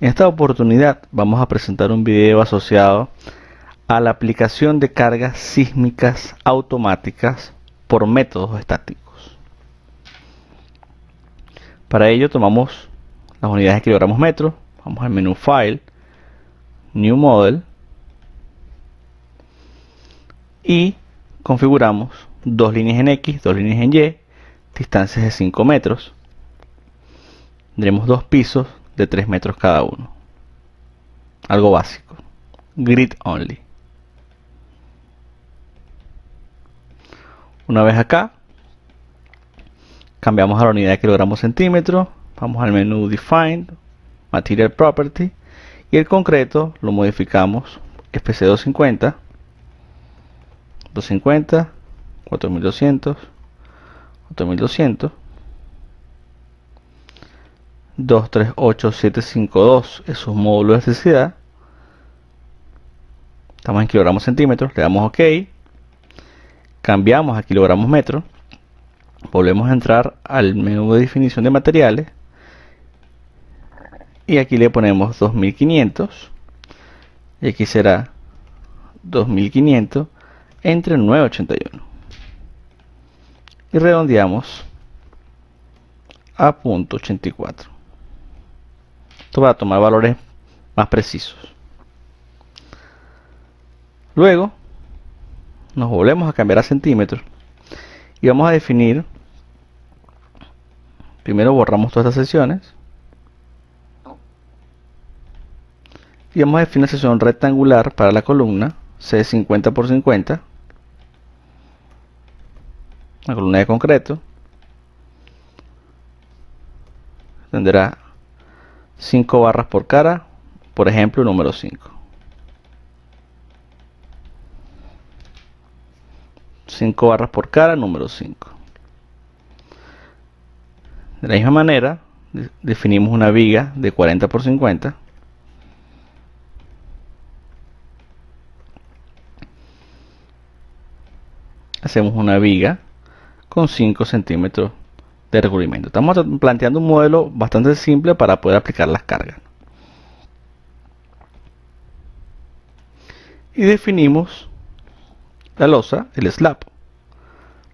En esta oportunidad vamos a presentar un video asociado a la aplicación de cargas sísmicas automáticas por métodos estáticos. Para ello tomamos las unidades de kilogramos metro, vamos al menú File, New Model y configuramos dos líneas en X, dos líneas en Y, distancias de 5 metros. Tendremos dos pisos de 3 metros cada uno. Algo básico. Grid only. Una vez acá, cambiamos a la unidad de kilogramos centímetros. Vamos al menú Define, Material Property. Y el concreto lo modificamos SPC 250, 250, 4200, 4200. 238752 es un módulo de elasticidad. Estamos en kilogramos centímetros, le damos OK, cambiamos a kilogramos metro, volvemos a entrar al menú de definición de materiales y aquí le ponemos 2500 y aquí será 2500 entre 981 y redondeamos a .84. Esto va a tomar valores más precisos. Luego nos volvemos a cambiar a centímetros y vamos a definir, primero borramos todas estas secciones y vamos a definir una sección rectangular para la columna C 50 por 50, la columna de concreto tendrá 5 barras por cara, por ejemplo número 5. 5 barras por cara, número 5. De la misma manera, definimos una viga de 40 por 50. Hacemos una viga con 5 centímetros de recubrimiento. Estamos planteando un modelo bastante simple para poder aplicar las cargas. Y definimos la losa, el slab.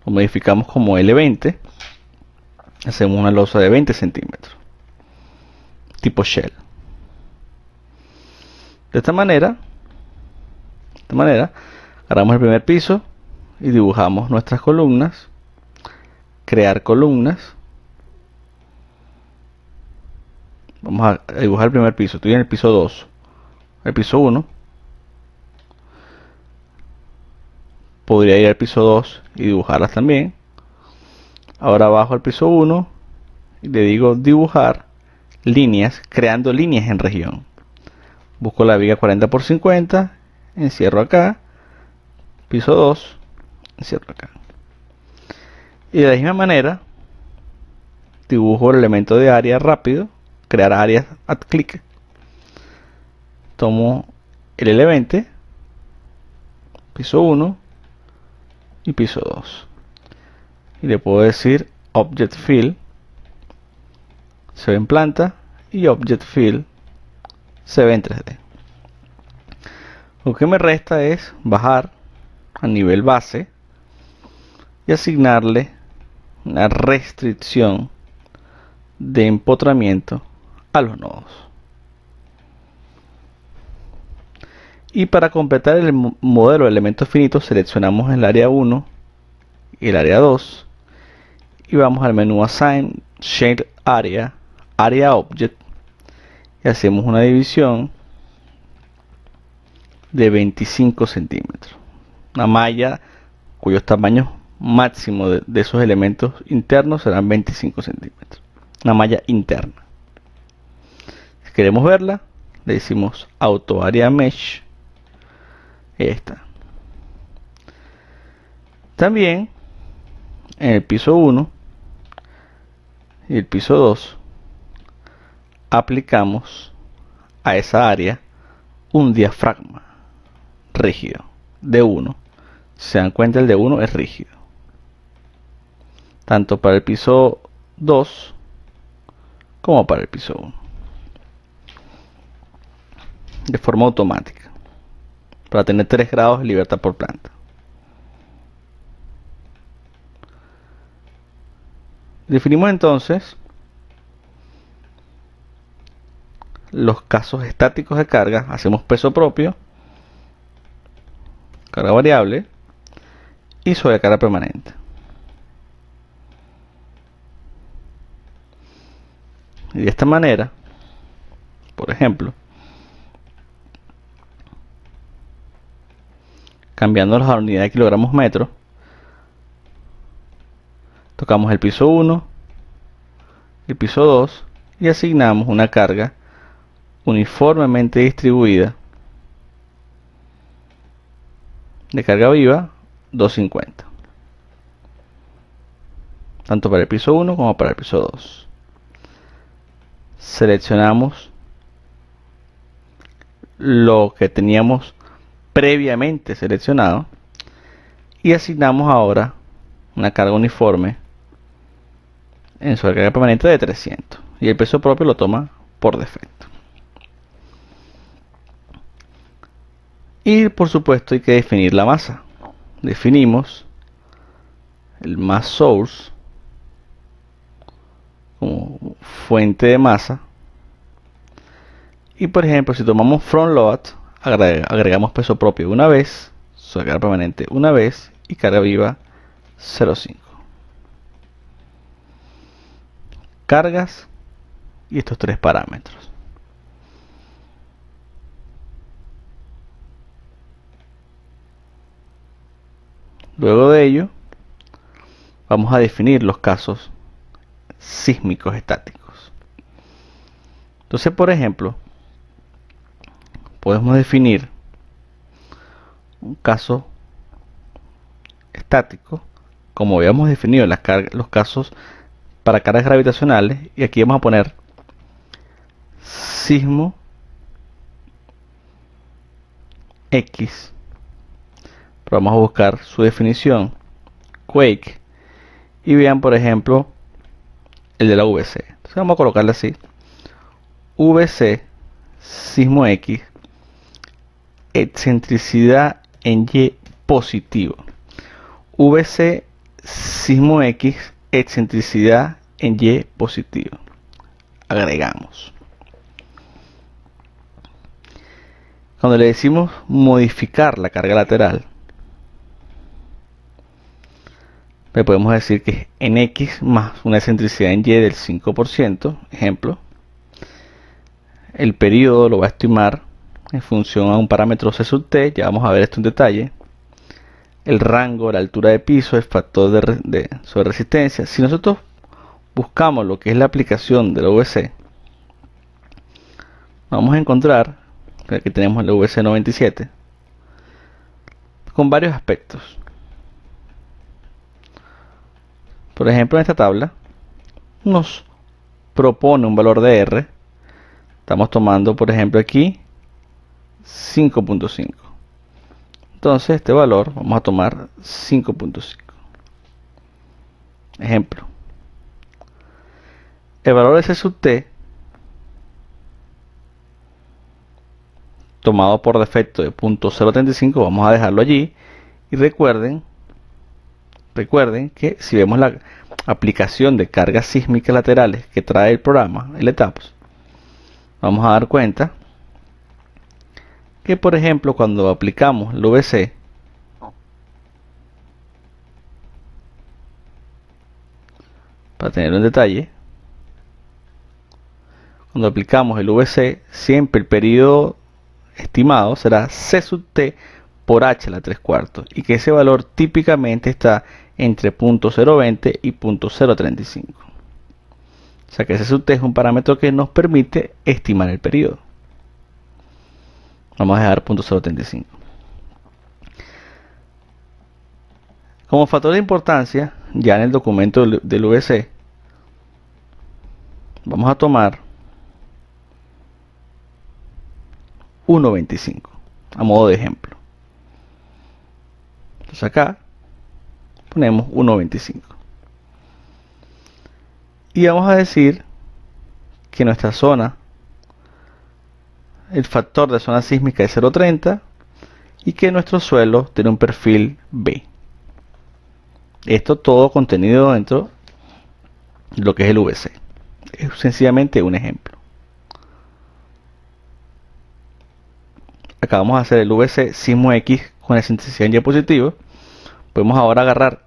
Lo modificamos como L20. Hacemos una losa de 20 centímetros. Tipo shell. De esta manera, agarramos el primer piso y dibujamos nuestras columnas. Crear columnas. Vamos a dibujar el primer piso. Estoy en el piso 2. El piso 1. Podría ir al piso 2 y dibujarlas también. Ahora bajo al piso 1 y le digo dibujar líneas, creando líneas en región. Busco la viga 40 por 50, encierro acá, piso 2, encierro acá. Y de la misma manera dibujo el elemento de área rápido, crear áreas at click. Tomo el L20, piso 1 y piso 2. Y le puedo decir Object Fill, se ve en planta, y Object Fill se ve en 3D. Lo que me resta es bajar a nivel base y asignarle una restricción de empotramiento a los nodos. Y para completar el modelo de elementos finitos seleccionamos el área 1 y el área 2 y vamos al menú Assign Shade Area, Area Object y hacemos una división de 25 centímetros. Una malla cuyos tamaños máximo de esos elementos internos serán 25 centímetros. Una malla interna. Si queremos verla, le decimos Auto Area Mesh. Ahí está. También en el piso 1 y el piso 2 aplicamos a esa área un diafragma rígido de 1. Si se dan cuenta, el de 1 es rígido. Tanto para el piso 2 como para el piso 1. de forma automática para tener 3 grados de libertad por planta. Definimos entonces los casos estáticos de carga. Hacemos peso propio, carga variable y sobrecarga permanente. Y de esta manera, por ejemplo, cambiándolos a la unidad de kilogramos metro, tocamos el piso 1, el piso 2 y asignamos una carga uniformemente distribuida de carga viva 250, tanto para el piso 1 como para el piso 2. Seleccionamos lo que teníamos previamente seleccionado y asignamos ahora una carga uniforme en sobrecarga permanente de 300 y el peso propio lo toma por defecto. Y por supuesto hay que definir la masa. Definimos el mass source como fuente de masa. Y por ejemplo, si tomamos front load, agregamos peso propio una vez, sobrecarga permanente una vez y carga viva 0,5. Cargas y estos 3 parámetros. Luego de ello, vamos a definir los casos sísmicos estáticos. Entonces, por ejemplo, podemos definir un caso estático, como habíamos definido los casos para cargas gravitacionales, y aquí vamos a poner sismo X. Pero vamos a buscar su definición, quake, y vean por ejemplo el de la VC. Entonces vamos a colocarle así: VC sismo X, excentricidad en Y positivo. VC sismo X, excentricidad en Y positivo. Agregamos. Cuando le decimos modificar la carga lateral, le podemos decir que es en X más una excentricidad en Y del 5%, ejemplo. El periodo lo va a estimar en función a un parámetro C sub T, ya vamos a ver esto en detalle. El rango, la altura de piso, el factor sobre resistencia. Si nosotros buscamos lo que es la aplicación de la VC, vamos a encontrar que aquí tenemos la VC 97 con varios aspectos. Por ejemplo, en esta tabla nos propone un valor de R. Estamos tomando, por ejemplo, aquí 5.5. Entonces este valor vamos a tomar 5.5. Ejemplo. El valor de C sub T, tomado por defecto de 0.035, vamos a dejarlo allí. Y recuerden que si vemos la aplicación de cargas sísmicas laterales que trae el programa, el ETAPS, vamos a dar cuenta que, por ejemplo, cuando aplicamos el VC, para tenerlo en detalle, cuando aplicamos el VC, siempre el periodo estimado será C sub T por H a la 3/4, y que ese valor típicamente está entre 0.020 y 0.035. O sea que C sub T es un parámetro que nos permite estimar el periodo. Vamos a dejar 0.035. Como factor de importancia, ya en el documento del VC, vamos a tomar 1.25 a modo de ejemplo. Entonces acá ponemos 1.25 y vamos a decir que nuestra zona el factor de zona sísmica es 0,30 y que nuestro suelo tiene un perfil B. Esto todo contenido dentro de lo que es el VC. Es sencillamente un ejemplo. Acá vamos a hacer el VC sismo X con excentricidad en Y positivo. Podemos ahora agarrar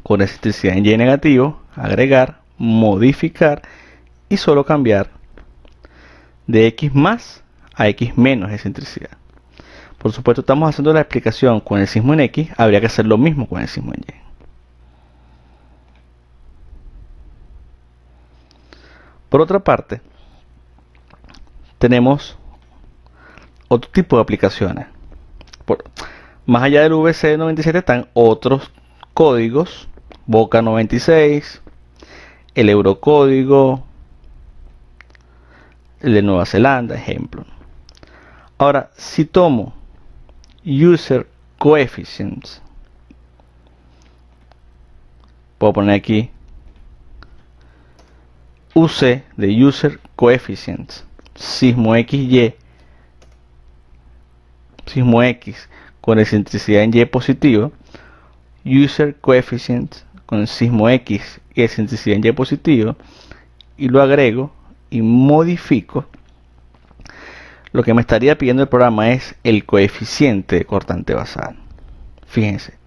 con excentricidad en Y negativo, agregar, modificar y solo cambiar de X más a X menos excentricidad. Por supuesto, estamos haciendo la explicación con el sismo en X, habría que hacer lo mismo con el sismo en Y. Por otra parte, tenemos otro tipo de aplicaciones. Más allá del VC97 están otros códigos, Boca 96, el Eurocódigo, el de Nueva Zelanda, ejemplo. Ahora, si tomo User Coefficients, puedo poner aquí UC de User Coefficients, sismo XY, sismo X con excentricidad en Y positivo, User Coefficient con sismo X y excentricidad en Y positivo, y lo agrego y modifico. Lo que me estaría pidiendo el programa es el coeficiente de cortante basal. Fíjense,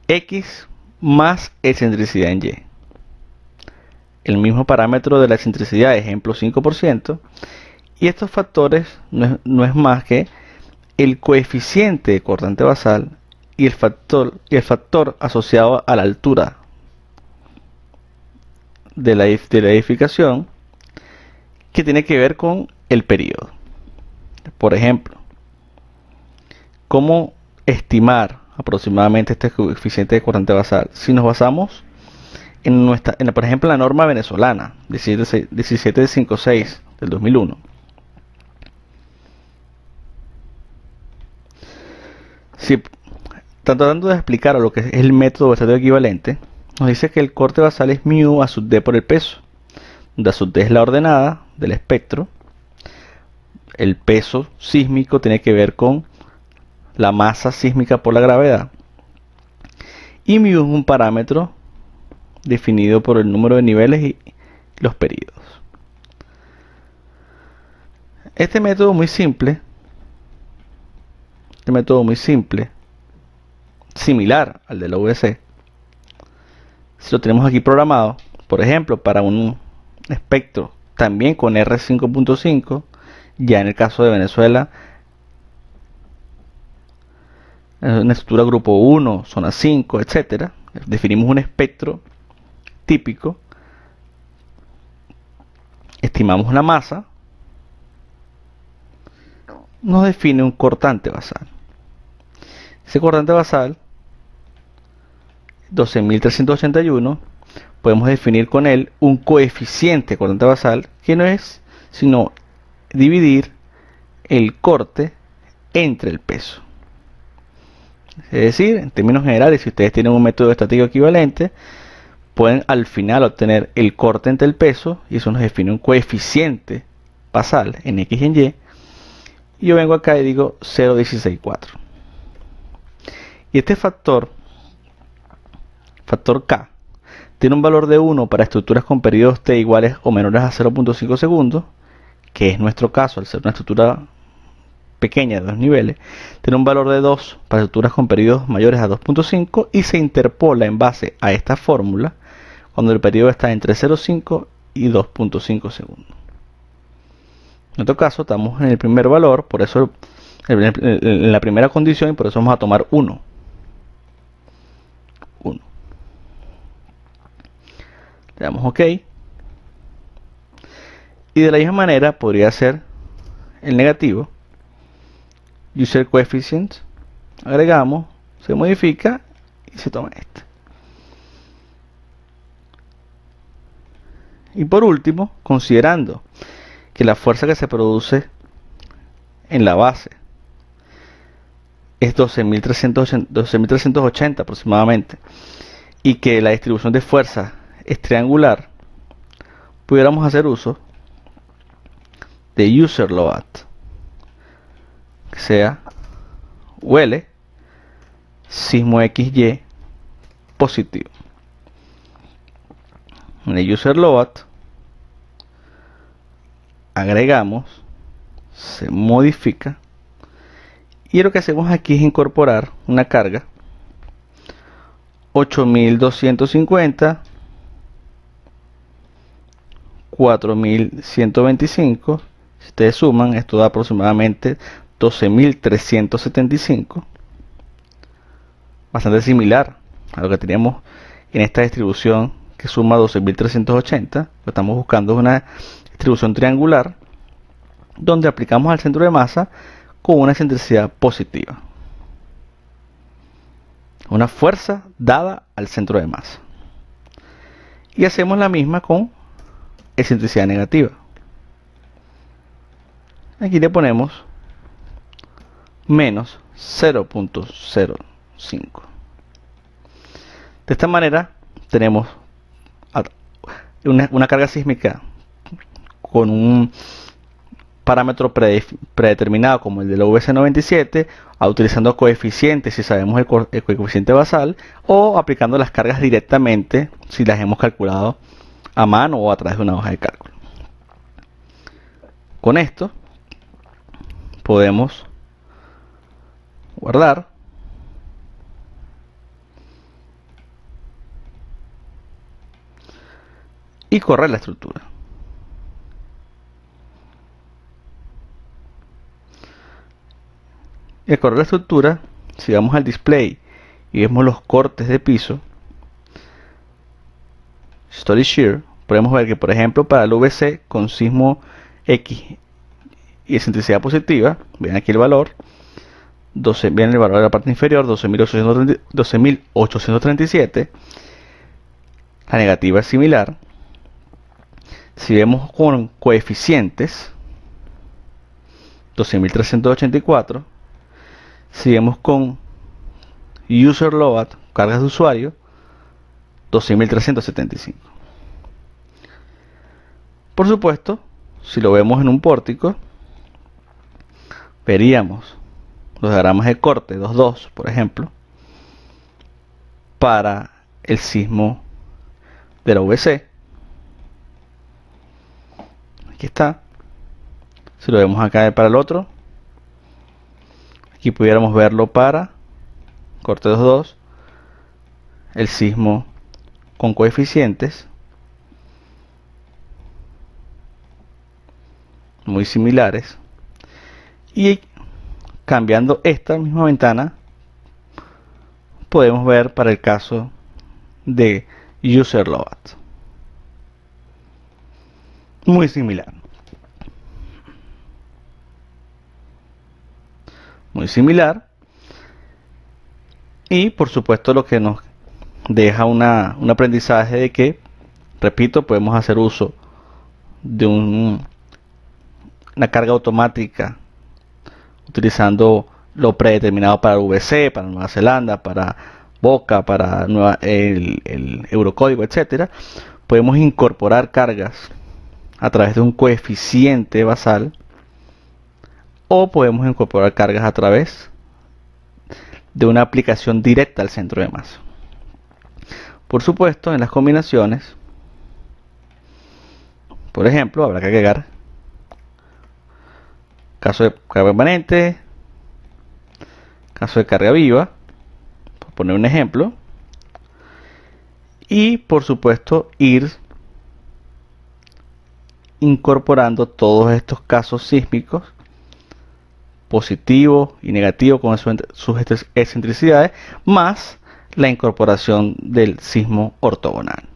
X más excentricidad en Y. El mismo parámetro de la excentricidad, ejemplo 5%, y estos factores no es más que el coeficiente de cortante basal y el factor asociado a la altura de la edificación, que tiene que ver con el periodo. Por ejemplo, ¿cómo estimar aproximadamente este coeficiente de cortante basal? Si nos basamos por ejemplo, la norma venezolana 1756 del 2001. Si están tratando de explicar lo que es el método versátil equivalente, nos dice que el corte basal es μ a sub d por el peso, donde a sub d es la ordenada del espectro. El peso sísmico tiene que ver con la masa sísmica por la gravedad, y μ es un parámetro definido por el número de niveles y los periodos. Este método muy simple, similar al de la VC, si lo tenemos aquí programado, por ejemplo, para un espectro también con R5.5, ya en el caso de Venezuela, en la estructura grupo 1, zona 5, etcétera, definimos un espectro típico, estimamos la masa, nos define un cortante basal. Ese cortante basal 12.381, podemos definir con él un coeficiente de cortante basal que no es sino dividir el corte entre el peso. Es decir, en términos generales, si ustedes tienen un método estático equivalente, pueden al final obtener el corte entre el peso, y eso nos define un coeficiente basal en X y en Y. Y yo vengo acá y digo 0.164. Y este factor K, tiene un valor de 1 para estructuras con periodos t iguales o menores a 0.5 segundos, que es nuestro caso al ser una estructura pequeña de 2 niveles. Tiene un valor de 2 para estructuras con periodos mayores a 2.5 y se interpola en base a esta fórmula cuando el periodo está entre 0.5 y 2.5 segundos. En otro caso estamos en el primer valor, por eso en la primera condición, y por eso vamos a tomar 1. Le damos OK. Y de la misma manera podría ser el negativo. User Coefficient, agregamos, se modifica y se toma este. Y por último, considerando que la fuerza que se produce en la base es 12.380 aproximadamente, y que la distribución de fuerza es triangular, pudiéramos hacer uso de user load que sea UL sismo XY positivo. En el user load agregamos, se modifica, y lo que hacemos aquí es incorporar una carga 8250, 4125. Si ustedes suman, esto da aproximadamente 12375, bastante similar a lo que teníamos en esta distribución que suma 12380. Lo que estamos buscando es una distribución triangular donde aplicamos al centro de masa con una excentricidad positiva, una fuerza dada al centro de masa, y hacemos la misma con excentricidad negativa. Aquí le ponemos menos 0.05. De esta manera tenemos una carga sísmica con un parámetro predeterminado como el de la VC97, utilizando coeficientes si sabemos el coeficiente basal, o aplicando las cargas directamente si las hemos calculado a mano o a través de una hoja de cálculo. Con esto podemos guardar y correr la estructura. Y al correr la estructura, si vamos al display y vemos los cortes de piso, Story Shear, podemos ver que, por ejemplo, para el VC con sismo X y excentricidad positiva, ven aquí el valor, ven el valor de la parte inferior, 12.837. La negativa es similar. Si vemos con coeficientes, 12.384. Si vemos con user load, cargas de usuario, 12.375. Por supuesto, si lo vemos en un pórtico, veríamos los diagramas de corte 2.2, por ejemplo, para el sismo de la VC. Aquí está. Si lo vemos acá para el otro, aquí pudiéramos verlo para corte 2.2, el sismo con coeficientes muy similares, y cambiando esta misma ventana podemos ver para el caso de user load, muy similar, y por supuesto lo que nos deja un aprendizaje de que, repito, podemos hacer uso de una carga automática utilizando lo predeterminado para VC, para Nueva Zelanda, para Boca, para el Eurocódigo, etcétera. Podemos incorporar cargas a través de un coeficiente basal, o podemos incorporar cargas a través de una aplicación directa al centro de masa. Por supuesto, en las combinaciones, por ejemplo, habrá que agregar caso de carga permanente, caso de carga viva, por poner un ejemplo, y por supuesto ir incorporando todos estos casos sísmicos, positivos y negativos con sus excentricidades, más la incorporación del sismo ortogonal.